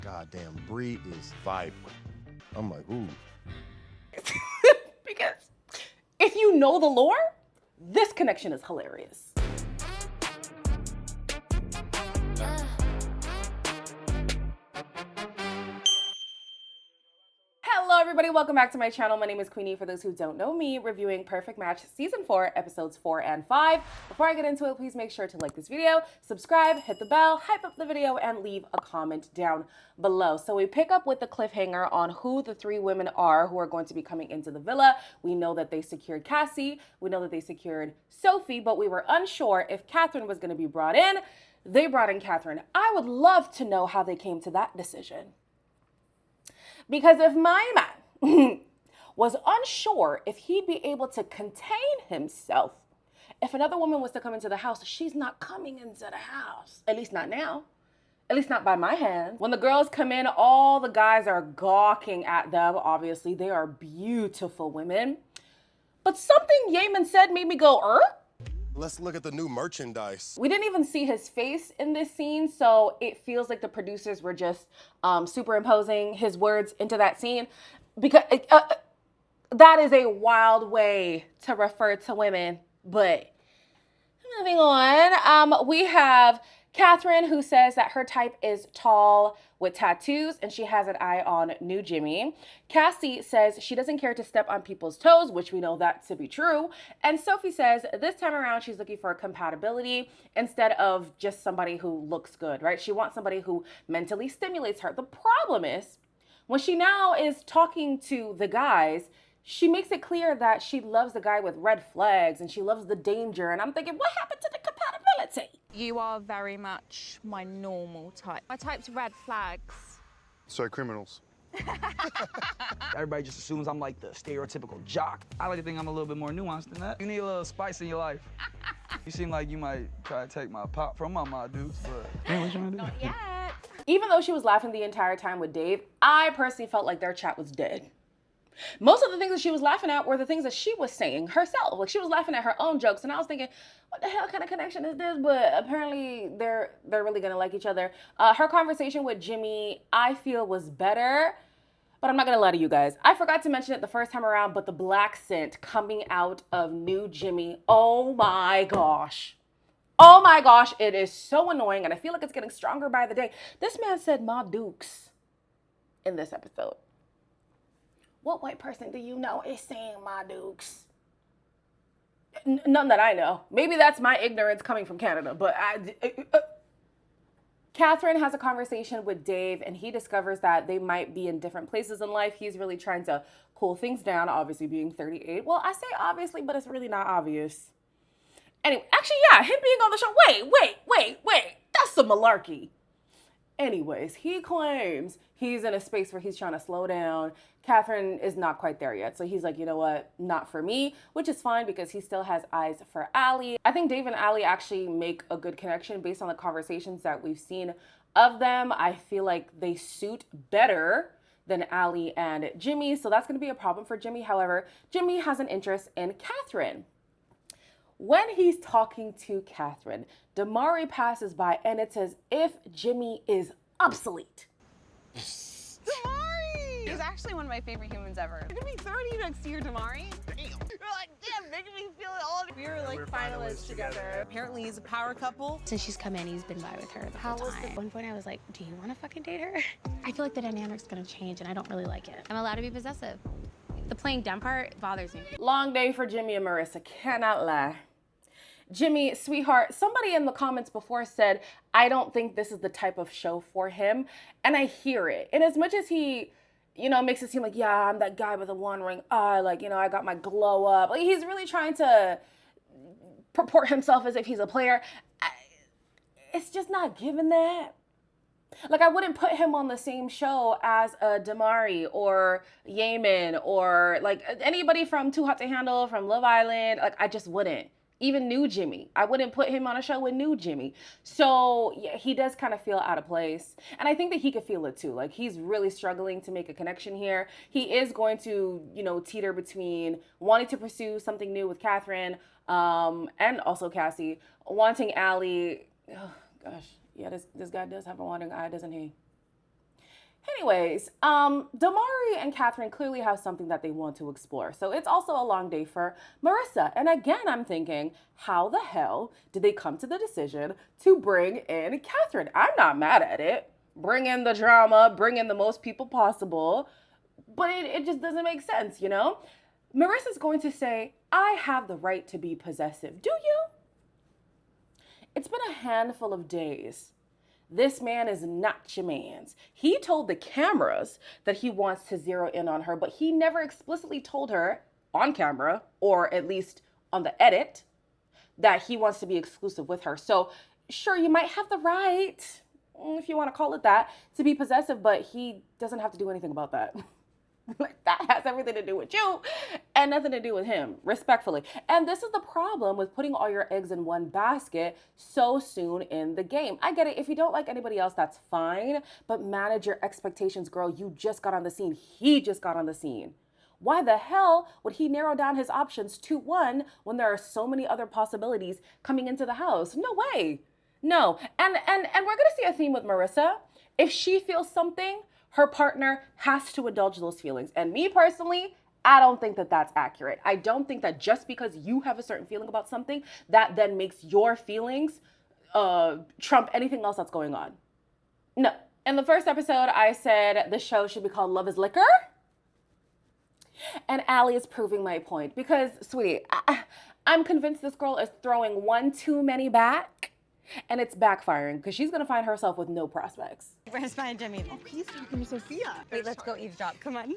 Goddamn, Bree is vibrant. I'm like, ooh. Because if you know the lore, this connection is hilarious. Hello everybody, welcome back to my channel. My name is Queenie. For those who don't know me, reviewing Perfect Match Season 4, Episodes 4 and 5. Before I get into it, please make sure to like this video, subscribe, hit the bell, hype up the video, and leave a comment down below. So we pick up with the cliffhanger on who the three women are who are going to be coming into the villa. We know that they secured Cassie, we know that they secured Sophie, but we were unsure if Catherine was going to be brought in. They brought in Catherine. I would love to know how they came to that decision. Because if my man was unsure if he'd be able to contain himself, if another woman was to come into the house, she's not coming into the house. At least not now. At least not by my hand. When the girls come in, all the guys are gawking at them. Obviously, they are beautiful women. But something Yemen said made me go, Let's look at the new merchandise. We didn't even see his face in this scene, so it feels like the producers were just superimposing his words into that scene. Because that is a wild way to refer to women. But moving on, we have Catherine, who says that her type is tall with tattoos and she has an eye on new Jimmy. Cassie says she doesn't care to step on people's toes, which we know that to be true. And Sophie says this time around she's looking for compatibility instead of just somebody who looks good, right? She wants somebody who mentally stimulates her. The problem is when she now is talking to the guys, she makes it clear that she loves the guy with red flags and she loves the danger. And I'm thinking, what happened to the compatibility? You are very much my normal type. My type's red flags. So criminals. Everybody just assumes I'm like the stereotypical jock. I like to think I'm a little bit more nuanced than that. You need a little spice in your life. You seem like you might try to take my pop from my dudes, but hey, what you trying to do? Not yet. Even though she was laughing the entire time with Dave, I personally felt like their chat was dead. Most of the things that she was laughing at were the things that she was saying herself. Like she was laughing at her own jokes, and I was thinking, what the hell kind of connection is this? But apparently they're really gonna like each other. Her conversation with Jimmy, I feel, was better. But I'm not gonna lie to you guys. I forgot to mention it the first time around, but the black scent coming out of new Jimmy, oh my gosh. Oh my gosh, it is so annoying, and I feel like it's getting stronger by the day. This man said "Ma Dukes" in this episode. What white person do you know is saying "Ma Dukes"? None that I know. Maybe that's my ignorance coming from Canada, but Catherine has a conversation with Dave and he discovers that they might be in different places in life. He's really trying to cool things down, obviously being 38. Well, I say obviously, but it's really not obvious. Anyway, actually, yeah, him being on the show. Wait. That's some malarkey. Anyways, he claims he's in a space where he's trying to slow down. Catherine is not quite there yet. So he's like, you know what? Not for me, which is fine because he still has eyes for Allie. I think Dave and Allie actually make a good connection based on the conversations that we've seen of them. I feel like they suit better than Allie and Jimmy. So that's going to be a problem for Jimmy. However, Jimmy has an interest in Catherine. When he's talking to Catherine, Damari passes by and it's as if Jimmy is obsolete. Damari! He's actually one of my favorite humans ever. You're gonna be 30 next year, Damari. Damn. You're like, damn, making me feel old. We were like finalists together. Apparently he's a power couple. Since she's come in, he's been by with her the whole time. At one point I was like, do you want to fucking date her? I feel like the dynamic's gonna change and I don't really like it. I'm allowed to be possessive. The playing dumb part bothers me. Long day for Jimmy and Marissa, cannot lie. Jimmy, sweetheart, somebody in the comments before said, I don't think this is the type of show for him. And I hear it. And as much as he, makes it seem like, yeah, I'm that guy with a one-ring eye, like, I got my glow up. Like, he's really trying to purport himself as if he's a player. It's just not given that. Like, I wouldn't put him on the same show as Damari or Yemen or, like, anybody from Too Hot to Handle, from Love Island. Like, I just wouldn't. Even new Jimmy. I wouldn't put him on a show with new Jimmy. So yeah, he does kind of feel out of place. And I think that he could feel it too. Like he's really struggling to make a connection here. He is going to, teeter between wanting to pursue something new with Catherine and also Cassie, wanting Allie. Oh gosh, yeah, this guy does have a wandering eye, doesn't he? Anyways, Damari and Catherine clearly have something that they want to explore. So it's also a long day for Marissa. And again, I'm thinking, how the hell did they come to the decision to bring in Catherine? I'm not mad at it. Bring in the drama, bring in the most people possible. But it just doesn't make sense, you know? Marissa's going to say, I have the right to be possessive. Do you? It's been a handful of days. This man is not your man's. He told the cameras that he wants to zero in on her, but he never explicitly told her on camera, or at least on the edit, that he wants to be exclusive with her. So sure, you might have the right, if you want to call it that, to be possessive, but he doesn't have to do anything about that. Like, that has everything to do with you and nothing to do with him, respectfully. And this is the problem with putting all your eggs in one basket so soon in the game. I get it. If you don't like anybody else, that's fine. But manage your expectations, girl. You just got on the scene. He just got on the scene. Why the hell would he narrow down his options to one when there are so many other possibilities coming into the house? No way. No. And we're going to see a theme with Marissa. If she feels something, her partner has to indulge those feelings. And me personally, I don't think that that's accurate. I don't think that just because you have a certain feeling about something, that then makes your feelings trump anything else that's going on. No. In the first episode, I said the show should be called Love is Liquor. And Allie is proving my point. Because, sweetie, I'm convinced this girl is throwing one too many back. And it's backfiring because she's going to find herself with no prospects. Where's my Jimmy? Oh, he's talking to Sophia. Wait, let's go eavesdrop. Come on.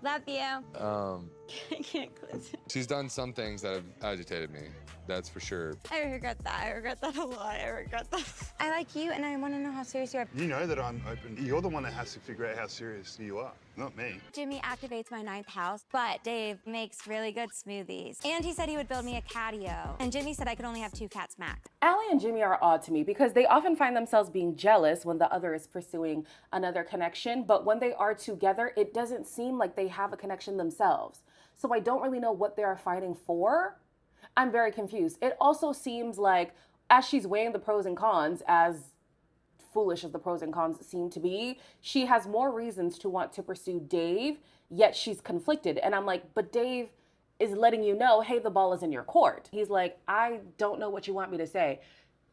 Love you. I can't close it. She's done some things that have agitated me. That's for sure. I regret that. I regret that a lot. I regret that. I like you, and I want to know how serious you are. You know that I'm open. You're the one that has to figure out how serious you are, not me. Jimmy activates my 9th house, but Dave makes really good smoothies. And he said he would build me a catio. And Jimmy said I could only have 2 cats max. Allie and Jimmy are odd to me because they often find themselves being jealous when the other is pursuing another connection. But when they are together, it doesn't seem like they have a connection themselves. So I don't really know what they are fighting for. I'm very confused. It also seems like as she's weighing the pros and cons, as foolish as the pros and cons seem to be, she has more reasons to want to pursue Dave, yet she's conflicted. And I'm like, but Dave is letting you know, hey, the ball is in your court. He's like, I don't know what you want me to say.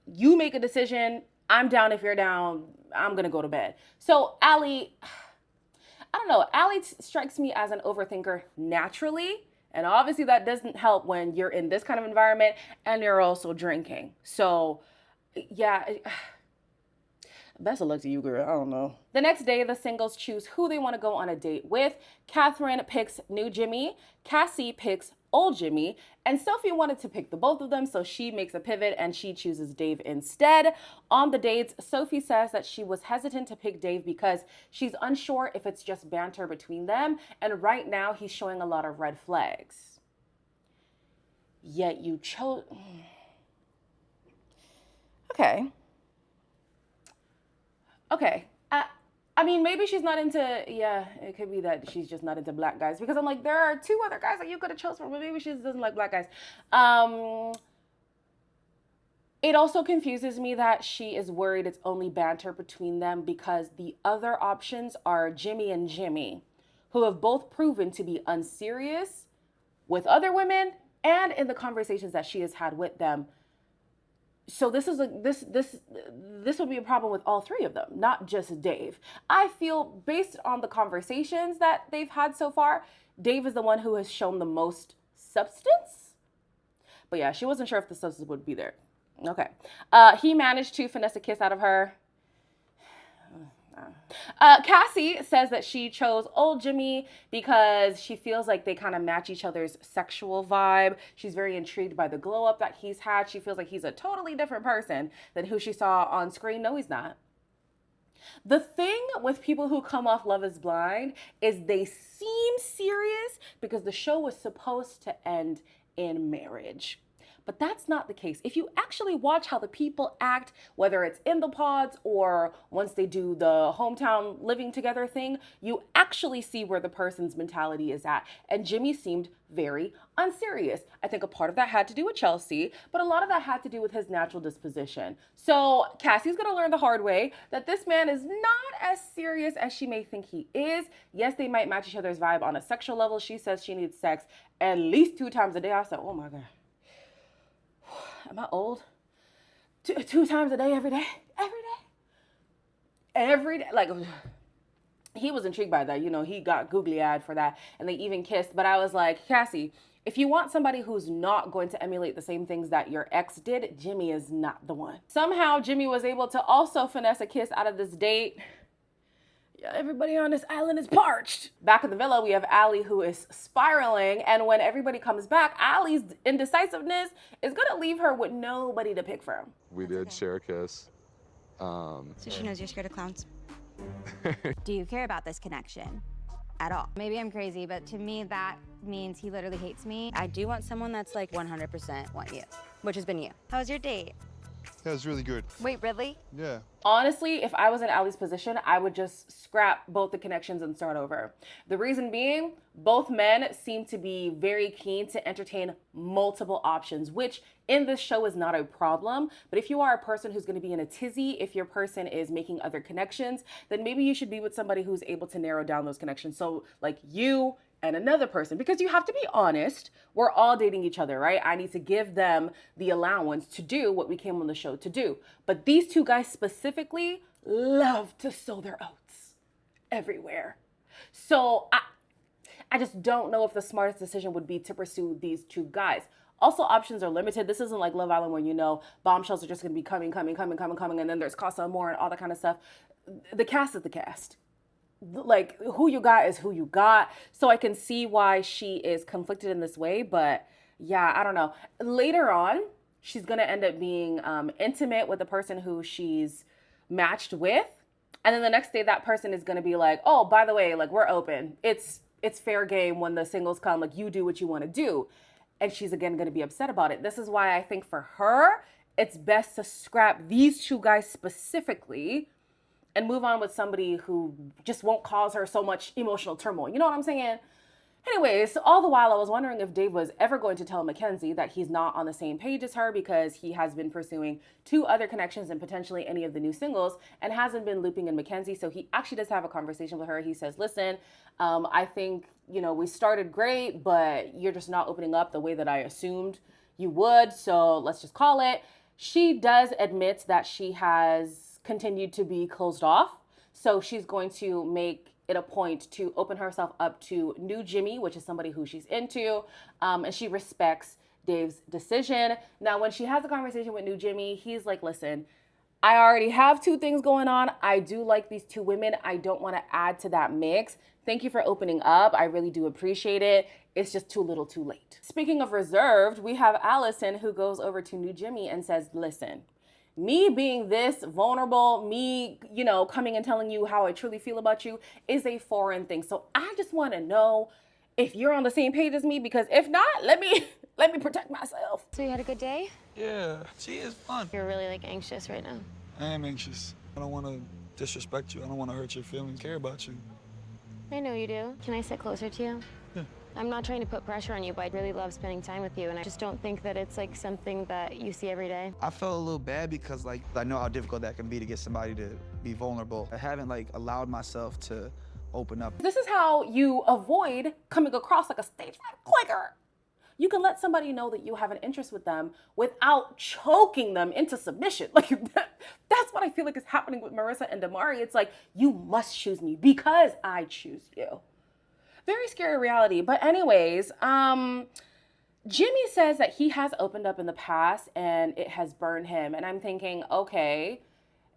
You make a decision. I'm down if you're down. I'm going to go to bed. So Allie, I don't know. Allie strikes me as an overthinker naturally. And obviously that doesn't help when you're in this kind of environment and you're also drinking. So yeah, best of luck to you, girl. I don't know. The next day, the singles choose who they want to go on a date with. Catherine picks new Jimmy. Cassie picks old Jimmy. And Sophie wanted to pick the both of them, so she makes a pivot and she chooses Dave instead. On the dates, Sophie says that she was hesitant to pick Dave because she's unsure if it's just banter between them. And right now, he's showing a lot of red flags. Yet you chose... Okay. I mean, maybe she's not into, yeah, it could be that she's just not into black guys. Because I'm like, there are 2 other guys that you could have chosen from, but maybe she just doesn't like black guys. It also confuses me that she is worried it's only banter between them because the other options are Jimmy and Jimmy, who have both proven to be unserious with other women and in the conversations that she has had with them. So this would be a problem with all 3 of them, not just Dave. I feel based on the conversations that they've had so far, Dave is the one who has shown the most substance. But yeah, she wasn't sure if the substance would be there. Okay. He managed to finesse a kiss out of her. Cassie says that she chose old Jimmy because she feels like they kind of match each other's sexual vibe. She's very intrigued by the glow up that he's had. She feels like he's a totally different person than who she saw on screen. No, he's not. The thing with people who come off Love is Blind is they seem serious because the show was supposed to end in marriage. But that's not the case. If you actually watch how the people act, whether it's in the pods or once they do the hometown living together thing, you actually see where the person's mentality is at. And Jimmy seemed very unserious. I think a part of that had to do with Chelsea, but a lot of that had to do with his natural disposition. So Cassie's gonna learn the hard way that this man is not as serious as she may think he is. Yes, they might match each other's vibe on a sexual level. She says she needs sex at least 2 times a day. I said, oh my God. Am I old? 2 times a day, every day? Every day. Like, he was intrigued by that. You know, he got googly-eyed for that, and they even kissed. But I was like, Cassie, if you want somebody who's not going to emulate the same things that your ex did, Jimmy is not the one. Somehow, Jimmy was able to also finesse a kiss out of this date. Yeah, everybody on this island is parched. Back at the villa, we have Allie, who is spiraling. And when everybody comes back, Allie's indecisiveness is gonna leave her with nobody to pick from. We did share a kiss. So she knows you're scared of clowns. Do you care about this connection at all? Maybe I'm crazy, but to me, that means he literally hates me. I do want someone that's like 100% want you, which has been you. How was your date? Yeah, it's really good. Wait, really? Yeah. Honestly, if I was in Allie's position, I would just scrap both the connections and start over. The reason being, both men seem to be very keen to entertain multiple options, which in this show is not a problem. But if you are a person who's going to be in a tizzy, if your person is making other connections, then maybe you should be with somebody who's able to narrow down those connections. So like you and another person, because you have to be honest, we're all dating each other, right? I need to give them the allowance to do what we came on the show to do. But these two guys specifically love to sow their oats everywhere. So I just don't know if the smartest decision would be to pursue these two guys. Also, options are limited. This isn't like Love Island where, you know, bombshells are just gonna be coming, and then there's Casa Amor and all that kind of stuff. The cast is the cast. Like, who you got is who you got. So I can see why she is conflicted in this way, but yeah, I don't know. Later on, she's gonna end up being intimate with the person who she's matched with. And then the next day, that person is gonna be like, oh, by the way, like, we're open. It's fair game when the singles come, like, you do what you wanna do. And she's again gonna be upset about it. This is why I think for her, it's best to scrap these two guys specifically and move on with somebody who just won't cause her so much emotional turmoil. You know what I'm saying? Anyways, all the while I was wondering if Dave was ever going to tell Mackenzie that he's not on the same page as her because he has been pursuing 2 other connections and potentially any of the new singles and hasn't been looping in Mackenzie. So he actually does have a conversation with her. He says, listen, I think, you know, we started great, but you're just not opening up the way that I assumed you would. So let's just call it. She does admit that she has continued to be closed off. So she's going to make it a point to open herself up to new Jimmy, which is somebody who she's into. And she respects Dave's decision. Now, when she has a conversation with new Jimmy, he's like, listen, I already have 2 things going on. I do like these 2 women. I don't want to add to that mix. Thank you for opening up. I really do appreciate it. It's just too little too late. Speaking of reserved, we have Allison who goes over to new Jimmy and says, listen, me being this vulnerable, me, you know, coming and telling you how I truly feel about you is a foreign thing. So I just want to know if you're on the same page as me, because if not, let me protect myself. So you had a good day? Yeah, she is fun. You're really like anxious right now. I am anxious. I don't want to disrespect you. I don't want to hurt your feelings. I care about you. I know you do. Can I sit closer to you? Yeah. I'm not trying to put pressure on you, but I really love spending time with you, and I just don't think that it's like something that you see every day. I felt a little bad because like I know how difficult that can be to get somebody to be vulnerable. I haven't like allowed myself to open up. This is how you avoid coming across like a stage 5 clicker. You can let somebody know that you have an interest with them without choking them into submission. Like that's what I feel like is happening with Marissa and Damari. It's like, you must choose me because I choose you. Very scary reality. But anyways, Jimmy says that he has opened up in the past and it has burned him. And I'm thinking, okay,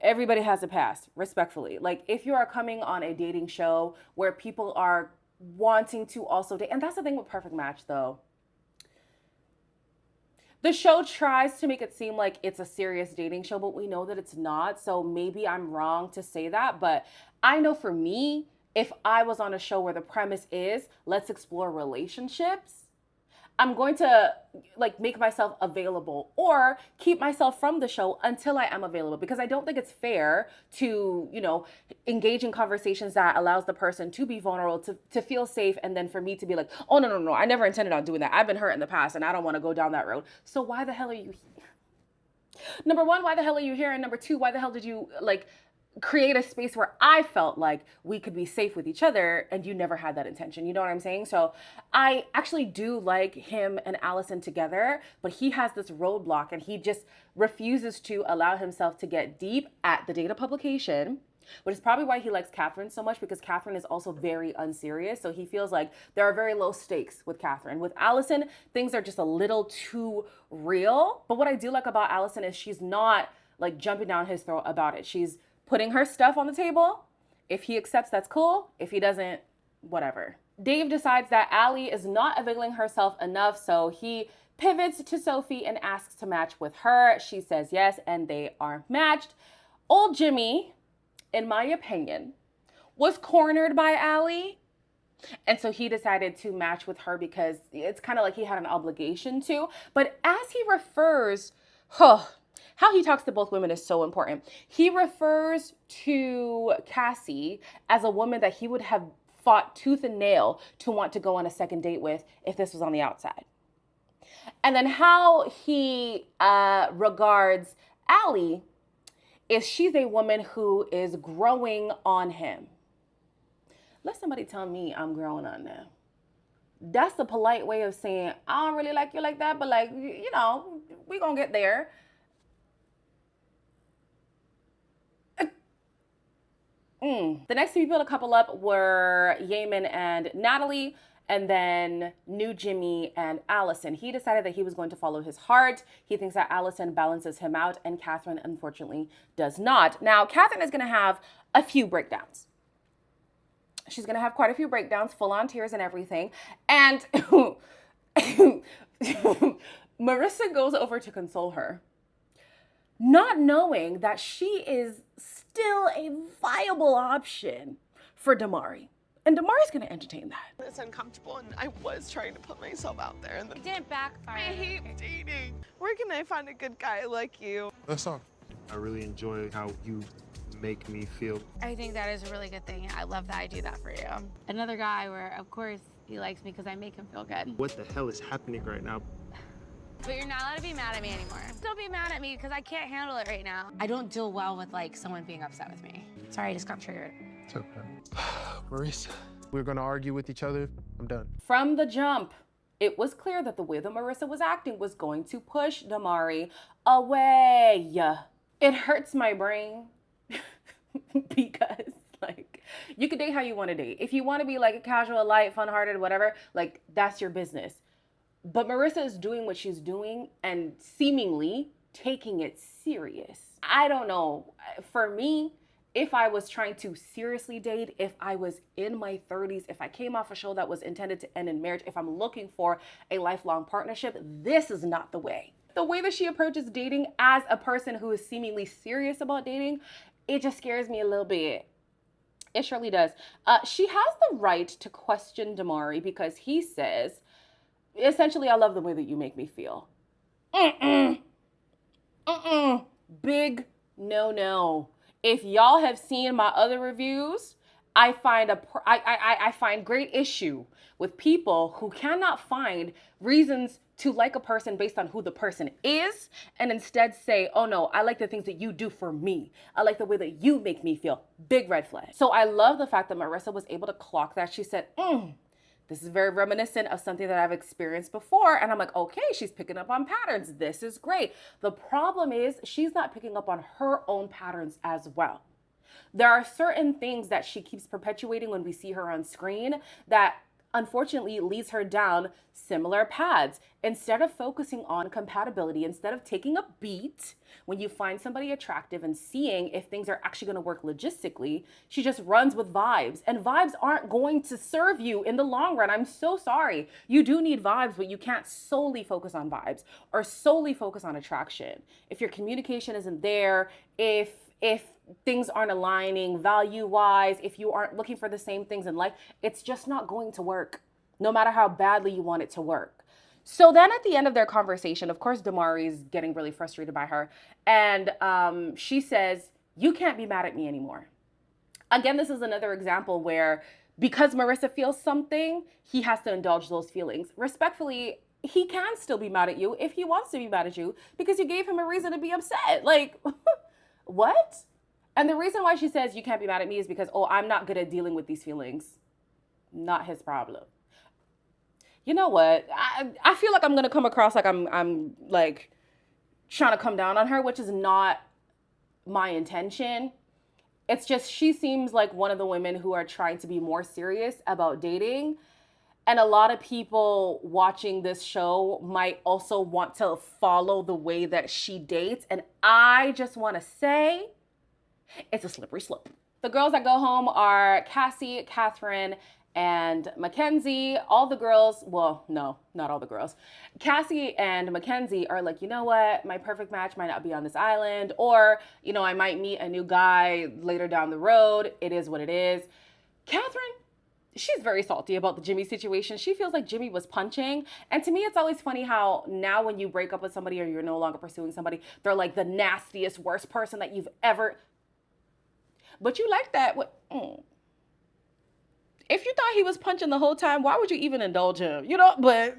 everybody has a past, respectfully. Like, if you are coming on a dating show where people are wanting to also date, and that's the thing with Perfect Match, though. The show tries to make it seem like it's a serious dating show, but we know that it's not. So maybe I'm wrong to say that. But I know for me, if I was on a show where the premise is, let's explore relationships, I'm going to like make myself available or keep myself from the show until I am available, because I don't think it's fair to, you know, engage in conversations that allows the person to be vulnerable, to feel safe, and then for me to be like, oh, no, I never intended on doing that. I've been hurt in the past and I don't want to go down that road. So why the hell are you here? Number one, why the hell are you here? And number two, why the hell did you like create a space where I felt like we could be safe with each other and you never had that intention? You know what I'm saying? So I actually do like him and Allison together, but he has this roadblock and he just refuses to allow himself to get deep at the date of publication, which is probably why he likes Catherine so much, because Catherine is also very unserious. So he feels like there are very low stakes with Catherine. With Allison, things are just a little too real. But what I do like about Allison is she's not like jumping down his throat about it. She's putting her stuff on the table. If he accepts, that's cool. If he doesn't, whatever. Dave decides that Allie is not availing herself enough, so he pivots to Sophie and asks to match with her. She says yes, and they are matched. Old Jimmy, in my opinion, was cornered by Allie. And so he decided to match with her because it's kind of like he had an obligation to. But as he refers, how he talks to both women is so important. He refers to Cassie as a woman that he would have fought tooth and nail to want to go on a second date with if this was on the outside. And then how he regards Allie is she's a woman who is growing on him. Let somebody tell me I'm growing on them. That's the polite way of saying, I don't really like you like that, but like, you know, we gonna get there. The next people to couple up were Yaman and Natalie, and then New Jimmy and Allison. He decided that he was going to follow his heart. He thinks that Allison balances him out, and Catherine, unfortunately, does not. Now, Catherine is going to have a few breakdowns. She's going to have quite a few breakdowns, full-on tears and everything. And Marissa goes over to console her, not knowing that she is still a viable option for Damari. And Damari's gonna entertain that. It's uncomfortable, and I was trying to put myself out there. And It didn't backfire. I hate dating. Where can I find a good guy like you? That's all. I really enjoy how you make me feel. I think that is a really good thing. I love that I do that for you. Another guy where, of course, he likes me because I make him feel good. What the hell is happening right now? But you're not allowed to be mad at me anymore. Don't be mad at me because I can't handle it right now. I don't deal well with like someone being upset with me. Sorry, I just got triggered. It's okay. Marissa, we're gonna argue with each other. I'm done. From the jump, it was clear that the way that Marissa was acting was going to push Damari away. It hurts my brain because like you can date how you want to date. If you want to be like a casual, light, fun-hearted, whatever, like that's your business. But Marissa is doing what she's doing and seemingly taking it serious. I don't know. For me, if I was trying to seriously date, if I was in my 30s, if I came off a show that was intended to end in marriage, if I'm looking for a lifelong partnership, this is not the way. The way that she approaches dating as a person who is seemingly serious about dating, it just scares me a little bit. It surely does. She has the right to question Damari because he says, essentially, I love the way that you make me feel. Big no. If y'all have seen my other reviews, I find great issue with people who cannot find reasons to like a person based on who the person is and instead say, oh no, I like the things that you do for me. I like the way that you make me feel. Big red flag. So I love the fact that Marissa was able to clock that. She said, this is very reminiscent of something that I've experienced before. And I'm like, okay, she's picking up on patterns. This is great. The problem is she's not picking up on her own patterns as well. There are certain things that she keeps perpetuating when we see her on screen that unfortunately leads her down similar paths. Instead of focusing on compatibility, instead of taking a beat when you find somebody attractive and seeing if things are actually going to work logistically, she just runs with vibes. And vibes aren't going to serve you in the long run. I'm so sorry. You do need vibes, but you can't solely focus on vibes or solely focus on attraction. If your communication isn't there, if things aren't aligning value-wise, if you aren't looking for the same things in life, it's just not going to work, no matter how badly you want it to work. So then at the end of their conversation, of course, Damari's getting really frustrated by her. And she says, you can't be mad at me anymore. Again, this is another example where because Marissa feels something, he has to indulge those feelings. Respectfully, he can still be mad at you if he wants to be mad at you because you gave him a reason to be upset. Like, what? And the reason why she says you can't be mad at me is because, oh, I'm not good at dealing with these feelings. Not his problem. You know what? I feel like I'm going to come across like I'm like trying to come down on her, which is not my intention. It's just she seems like one of the women who are trying to be more serious about dating. And a lot of people watching this show might also want to follow the way that she dates. And I just want to say it's a slippery slope. The girls that go home are Cassie, Catherine, and Mackenzie. All the girls, well, no, not all the girls. Cassie and Mackenzie are like, you know what? My perfect match might not be on this island. Or, you know, I might meet a new guy later down the road. It is what it is. Catherine, she's very salty about the Jimmy situation. She feels like Jimmy was punching. And to me, it's always funny how now when you break up with somebody or you're no longer pursuing somebody, they're like the nastiest, worst person that you've ever... But you like that. If you thought he was punching the whole time, why would you even indulge him? You know, but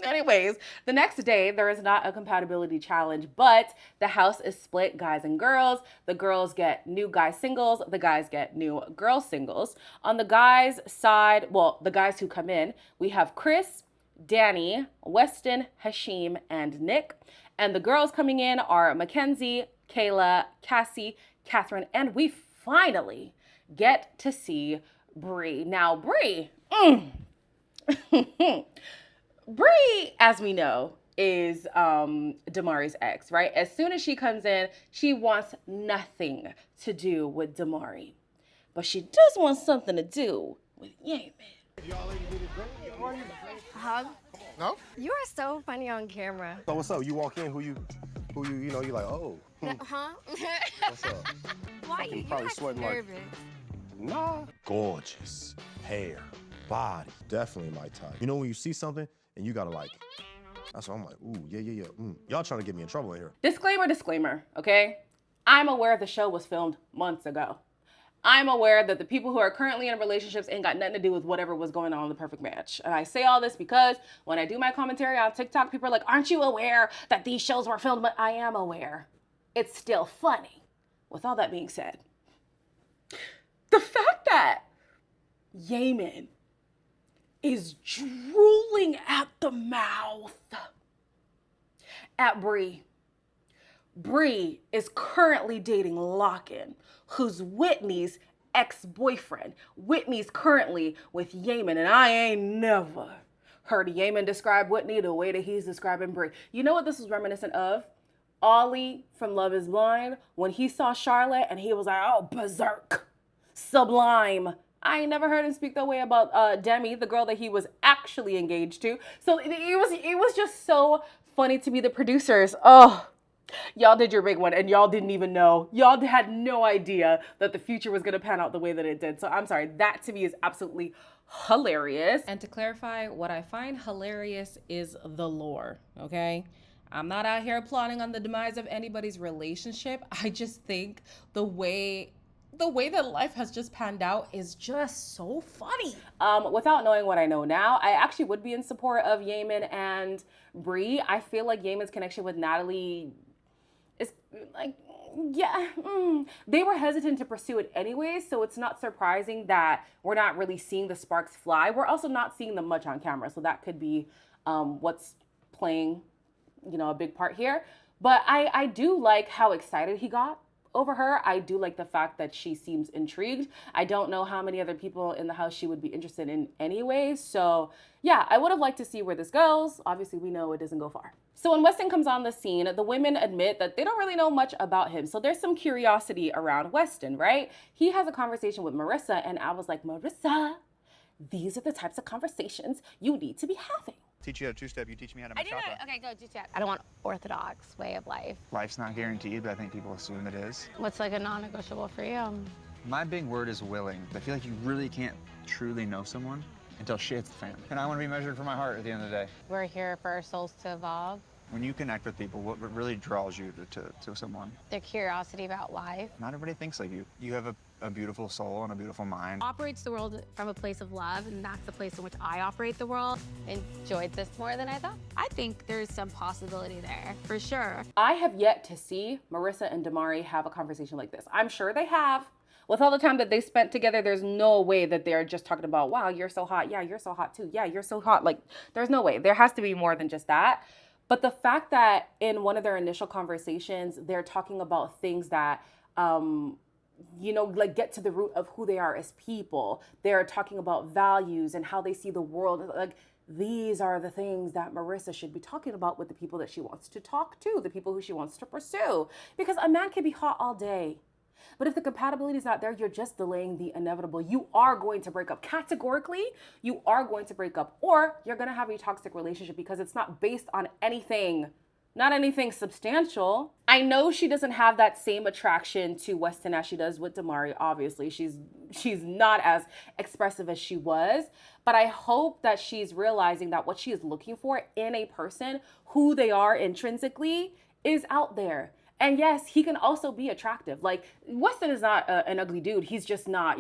anyways, the next day, there is not a compatibility challenge, but the house is split guys and girls. The girls get new guy singles. The guys get new girl singles. On the guys' side, well, the guys who come in, we have Chris, Danny, Weston, Hashim, and Nick. And the girls coming in are Mackenzie, Kayla, Cassie, Catherine, and we finally get to see Bree. Now, Bree, Bree, as we know, is Damari's ex, right? As soon as she comes in, she wants nothing to do with Damari. But she does want something to do with Yemen. Hug? No? You are so funny on camera. So what's up? You walk in, you know, you're like, oh. Huh? What's up? Why You you probably act sweating like- nervous? Nah. Gorgeous. Hair. Body. Definitely my type. You know when you see something and you gotta like, that's why I'm like, ooh, yeah. Y'all trying to get me in trouble in here. Disclaimer, okay? I'm aware the show was filmed months ago. I'm aware that the people who are currently in relationships ain't got nothing to do with whatever was going on in The Perfect Match. And I say all this because when I do my commentary on TikTok, people are like, aren't you aware that these shows were filmed? But I am aware. It's still funny. With all that being said, the fact that Yemen is drooling at the mouth at Bree. Bree is currently dating Locken, who's Whitney's ex-boyfriend. Whitney's currently with Yemen, and I ain't never heard Yemen describe Whitney the way that he's describing Bree. You know what this is reminiscent of? Ollie from Love is Blind, when he saw Charlotte and he was like, oh, berserk, sublime. I ain't never heard him speak that way about Demi, the girl that he was actually engaged to. So it was just so funny to me. The producers, oh, y'all did your big one and y'all didn't even know. Y'all had no idea that the future was gonna pan out the way that it did. So I'm sorry, that to me is absolutely hilarious. And to clarify, what I find hilarious is the lore, okay? I'm not out here applauding on the demise of anybody's relationship. I just think the way that life has just panned out is just so funny. Without knowing what I know now, I actually would be in support of Yemen and Bree. I feel like Yemen's connection with Natalie is like, yeah, they were hesitant to pursue it anyway, so it's not surprising that we're not really seeing the sparks fly. We're also not seeing them much on camera, so that could be what's playing, you know, a big part here. But I do like how excited he got over her. I do like the fact that she seems intrigued. I don't know how many other people in the house she would be interested in anyway. So yeah, I would have liked to see where this goes. Obviously, we know it doesn't go far. So when Weston comes on the scene, the women admit that they don't really know much about him. So there's some curiosity around Weston, right? He has a conversation with Marissa, and I was like, Marissa, these are the types of conversations you need to be having. Teach you how to two-step, you teach me how to I do machapa. it. Okay, go two-step. I don't want orthodox way of life. Life's not guaranteed, but I think people assume it is. What's like a non-negotiable for you? My big word is willing. I feel like you really can't truly know someone until shit hits the fan. And I want to be measured for my heart at the end of the day. We're here for our souls to evolve. When you connect with people, what really draws you to someone? Their curiosity about life. Not everybody thinks like you. You have a beautiful soul and a beautiful mind. Operates the world from a place of love, and that's the place in which I operate the world. Enjoyed this more than I thought. I think there's some possibility there, for sure. I have yet to see Marissa and Damari have a conversation like this. I'm sure they have. With all the time that they spent together, there's no way that they're just talking about, wow, you're so hot. Yeah, you're so hot too. Yeah, you're so hot. Like, there's no way. There has to be more than just that. But the fact that in one of their initial conversations, they're talking about things that, like get to the root of who they are as people. They're talking about values and how they see the world. Like, these are the things that Marissa should be talking about with the people that she wants to talk to, the people who she wants to pursue. Because a man can be hot all day. But if the compatibility is not there, you're just delaying the inevitable. You are going to break up. Categorically, you are going to break up, or you're going to have a toxic relationship because it's not based on anything, not anything substantial. I know she doesn't have that same attraction to Weston as she does with Damari. Obviously, she's not as expressive as she was, but I hope that she's realizing that what she is looking for in a person, who they are intrinsically, is out there. And yes, he can also be attractive. Like, Weston is not an ugly dude. He's just not,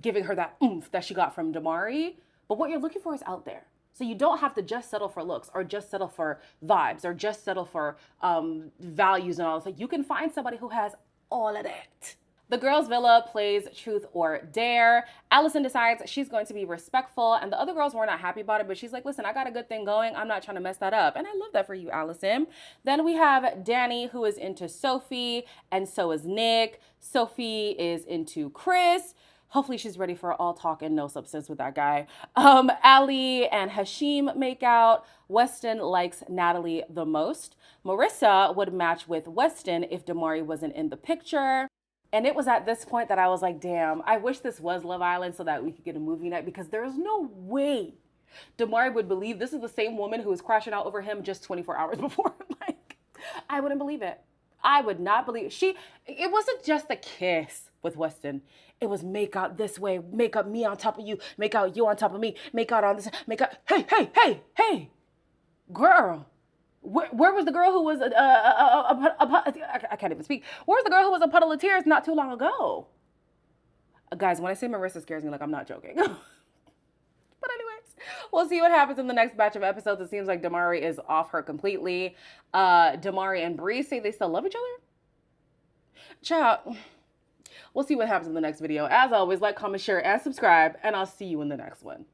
giving her that oomph that she got from Damari. But what you're looking for is out there. So you don't have to just settle for looks or just settle for vibes or just settle for values and all. It's like, you can find somebody who has all of that. The Girls Villa plays Truth or Dare. Allison decides she's going to be respectful, and the other girls were not happy about it, but she's like, listen, I got a good thing going. I'm not trying to mess that up. And I love that for you, Allison. Then we have Danny, who is into Sophie, and so is Nick. Sophie is into Chris. Hopefully she's ready for all talk and no substance with that guy. Ali and Hashim make out. Weston likes Natalie the most. Marissa would match with Weston if Damari wasn't in the picture. And it was at this point that I was like, damn, I wish this was Love Island so that we could get a movie night, because there's no way Damari would believe this is the same woman who was crashing out over him just 24 hours before. Like, I wouldn't believe it. I would not believe it. It wasn't just a kiss with Weston. It was make out this way, make out me on top of you, make out you on top of me, make out on this, make out, hey, girl. Where was the girl who was I can't even speak. Where's the girl who was a puddle of tears not too long ago? Guys, when I say Marissa scares me, like, I'm not joking. But anyways, we'll see what happens in the next batch of episodes. It seems like Damari is off her completely. Damari and Bree say they still love each other. Ciao. We'll see what happens in the next video. As always, like, comment, share, and subscribe, and I'll see you in the next one.